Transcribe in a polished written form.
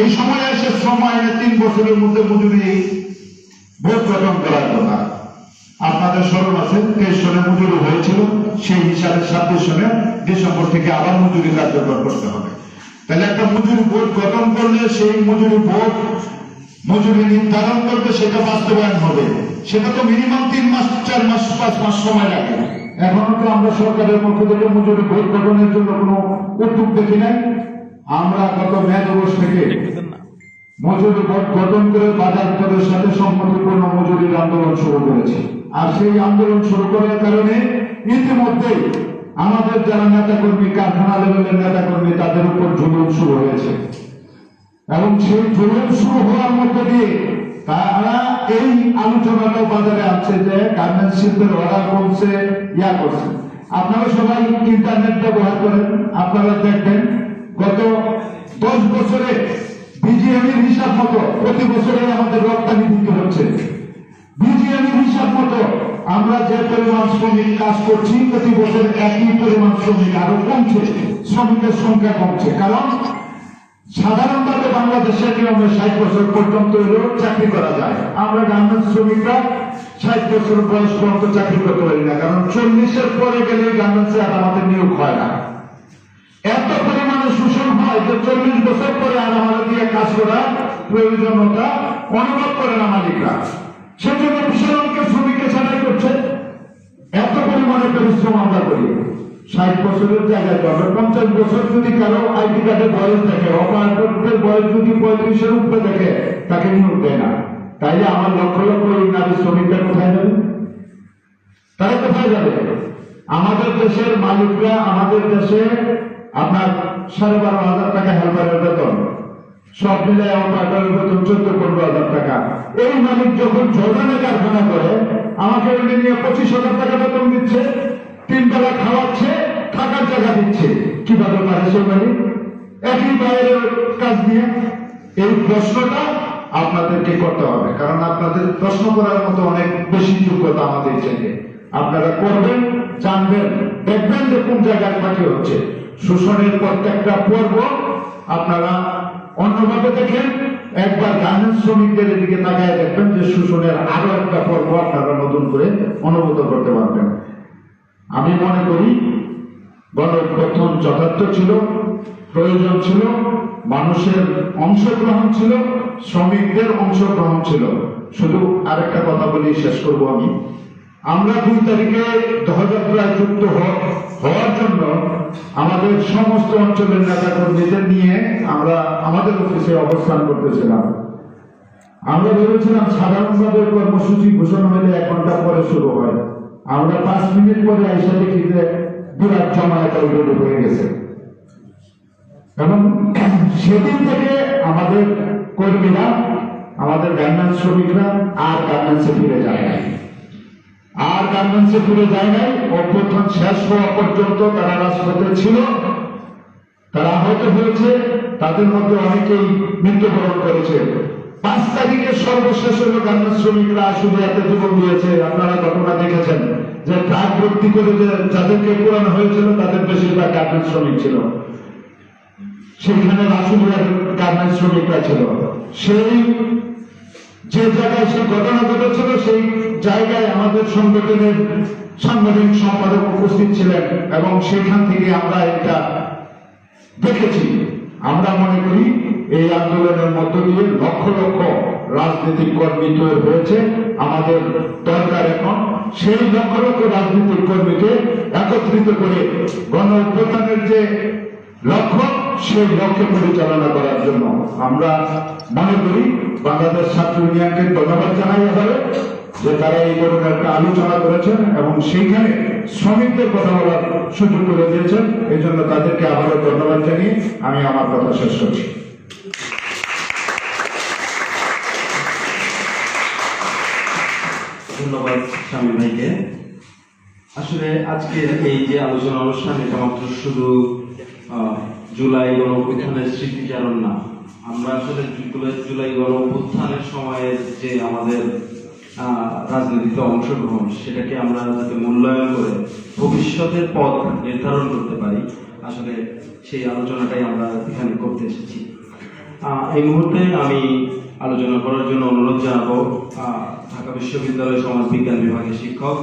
এই সময় এসে শ্রম আইনে 3 বছরের মধ্যে মজুরি বোর্ড গঠন করার কথা। আপনাদের স্মরণ আছে 23 সনে মজুরি হয়েছিল, সেই হিসাবে 26 সনে ডিসেম্বর থেকে আবার মজুরি কার্যকর করতে হবে। তাহলে একটা মজুরি বোর্ড গঠন করলে সেই মজুরি বোর্ড মজুরি নির্ধারণ করবে, সেটা বাস্তবায়ন হবে। সেটা তো মিনিমাম 3 মাস 4 মাস 5 মাস সময় লাগে। এখনো তো আমরা সরকারের পক্ষ থেকে মজুরি বোর্ড গঠনের জন্য কোনো উদ্যোগ দেখি নাই। আমরা গত মে দিবস থেকে মজুরি বোর্ড গঠন করে বাজার দরের সাথে সম্মতিপূর্ণ মজুরির আন্দোলন শুরু করেছি। আর সেই আন্দোলন শুরু করার কারণে ইতিমধ্যে আমাদের যারা নেতাকর্মী, কারখানা লেভেলের নেতাকর্মী, তাদের উপর জুলুম শুরু হয়েছে। এবং সেই জুলুম শুরু হওয়ার মধ্যে দিয়ে তারা এই আলোচনাটাও বাজারে আসছে যে গার্মেন্টস শিল্পের অর্ডার কমছে, করছে। আপনারা সবাই ইন্টারনেট ব্যবহার করেন, আপনারা দেখবেন গত 10 বছরে বিজিএমের হিসাব মতো প্রতি বছরে আমাদের রপ্তানি বৃদ্ধি হচ্ছে। বিজিএমের হিসাব মতো আমরা যে পরিমাণ শ্রমিক কাজ করছি, প্রতি বছর একই পরিমাণ শ্রমিক আরো কমছে, শ্রমিকের সংখ্যা কমছে। কারণ সাধারণভাবে বাংলাদেশের নিয়মে 60 বছর পর্যন্ত হলেও চাকরি করা যায়। আমরা গার্মেন্টস শ্রমিকরা 60 বছর বয়স পর্যন্ত চাকরি করতে পারি না, কারণ 40-এর পরে গেলে গার্মেন্টসে আর আমাদের নিয়োগ হয় না। এত পরিমাণে শোষণ হয় যে 40 বছর পরে আর আমাদের দিয়ে কাজ করার প্রয়োজনীয়তা অনুভব করে না মালিকরা। সেজন্য বিশাল অঙ্কের শ্রমিককে ছাঁটাই করছে। এত পরিমাণে পরিশ্রম আমরা করি। 60 বছরের জায়গায় 50 বছর যদি কারো আইডি কার্ডের বয়স দেখে, অপারেটরের বয়স যদি 35-এর উপরে দেখে, তাকে নিয়োগ দেয় না। তাইলে আমার লক্ষ লক্ষ এই নারী শ্রমিকরা কোথায় যাবে? তারা কোথায় যাবে? আমাদের দেশের মালিকরা, আমাদের দেশে আপনার 12,500 টাকা হেল্পারের বেতন, সব মিলে অপারেটরের বেতন 14-15,000 টাকা। এই মালিক যখন জর্ডানে কারখানা করে, আমাকে ওইটা নিয়ে 25,000 টাকা বেতন দিচ্ছে, 3 বেলা খাওয়াচ্ছে, থাকার জায়গা দিচ্ছে। কিভাবে পারে সেই মালিক? একই বাইরের কাজ নিয়ে। এই প্রশ্নটা আপনাদেরকে করতে হবে, কারণ আপনাদের প্রশ্ন করার মতো অনেক বেশি যোগ্যতা আমাদের চাইলে। আপনারা করবেন, জানবেন, দেখবেন যে কোন জায়গায় ফাঁকি হচ্ছে। শোষণের প্রত্যেকটা পর্ব আপনারা অন্যভাবে দেখেন, একবার গার্মেন্টস শ্রমিকদের দিকে তাকায় দেখবেন যে শোষণের আরো একটা পর্ব আপনারা নতুন করে অনুভূত করতে পারবেন। আমি মনে করি গণঅভ্যুত্থান যথার্থ ছিল, প্রয়োজন ছিল, মানুষের অংশগ্রহণ ছিল, শ্রমিকদের অংশগ্রহণ ছিল। শুধু আরেকটা কথা বলি, শেষ করবো আমি। আমরা 2 তারিখে দহযাত্রায় যুক্ত হওয়ার জন্য আমাদের সমস্ত অঞ্চলের নেতা কর্মীদের নিয়ে আমরা আমাদের অফিসে অবস্থান করতেছিলাম। আমরা ভেবেছিলাম সাধারণভাবে কর্মসূচি ঘোষণা হলে 1 ঘন্টা পরে শুরু হয়। আমরা 5 মিনিট পরে এসে দেখি যে বিরাট জমায়েত অলরেডি হয়ে গেছে। এবং সেদিন থেকে আমাদের কর্মীরা, আমাদের গার্মেন্টস শ্রমিকরা আর গার্মেন্টসে ফিরে যায় নাই। অভ্যুত্থান শেষ হওয়া পর্যন্ত তারা রাজপথে ছিল, তারা আহত হয়েছে, তাদের মধ্যে অনেকেই মৃত্যুবরণ করেছে। 5 তারিখে সর্বশেষ হল গার্মেন্টস শ্রমিকরা আশুলিয়াতে জীবন দিয়েছে। আপনারা ঘটনা দেখেছেন যে ট্রাক ভর্তি করে যাদেরকে পুরানো হয়েছিল তাদের বেশিরভাগ গার্মেন্টস শ্রমিক ছিল। সেখানে আশুলিয়ার গার্মেন্টস শ্রমিকরা ছিল। সেই যে জায়গায় সেই ঘটনা ঘটেছিল, সেই জায়গায় আমাদের সংগঠনের সাংগঠনিক সম্পাদক উপস্থিত ছিলেন এবং সেখান থেকে আমরা এটা দেখেছি। আমরা মনে করি এই আন্দোলনের মধ্য দিয়ে লক্ষ লক্ষ রাজনৈতিক কর্মী তৈরি হয়েছে। আমাদের দরকার এখন সেই লক্ষ লক্ষ রাজনৈতিক কর্মীকে একত্রিত করে গণঅভ্যুত্থানের যে লক্ষ্য, সেই লক্ষ্যে পরিচালনা করার জন্য আমরা মনে করি বাংলাদেশ ছাত্র ইউনিয়নকে ধন্যবাদ জানাই হবে যে তারা এই ধরনের একটা আলোচনা করেছেন এবং সেইখানে শ্রমিকদের কথা বলার সুযোগ করে দিয়েছেন। এই জন্য তাদেরকে আবারও ধন্যবাদ জানিয়ে আমি আমার কথা শেষ করছি। ধন্যবাদ শামীম ভাইকে। আসলে আজকের এই যে আলোচনা অনুষ্ঠান, এটা মাত্র শুধু জুলাই গণঅভ্যুত্থানের স্মৃতিচারণ না, আমরা আসলে জুলাই গণঅভ্যুত্থানের সময়ের যে আমাদের রাজনীতিতে অংশগ্রহণ, সেটাকে আমরা যাতে মূল্যায়ন করে ভবিষ্যতের পথ নির্ধারণ করতে পারি, আসলে সেই আলোচনাটাই আমরা এখানে করতে এসেছি। এই মুহূর্তে আমি আলোচনা করার জন্য অনুরোধ জানাবো ঢাকা বিশ্ববিদ্যালয় সমাজ বিজ্ঞান বিভাগের শিক্ষক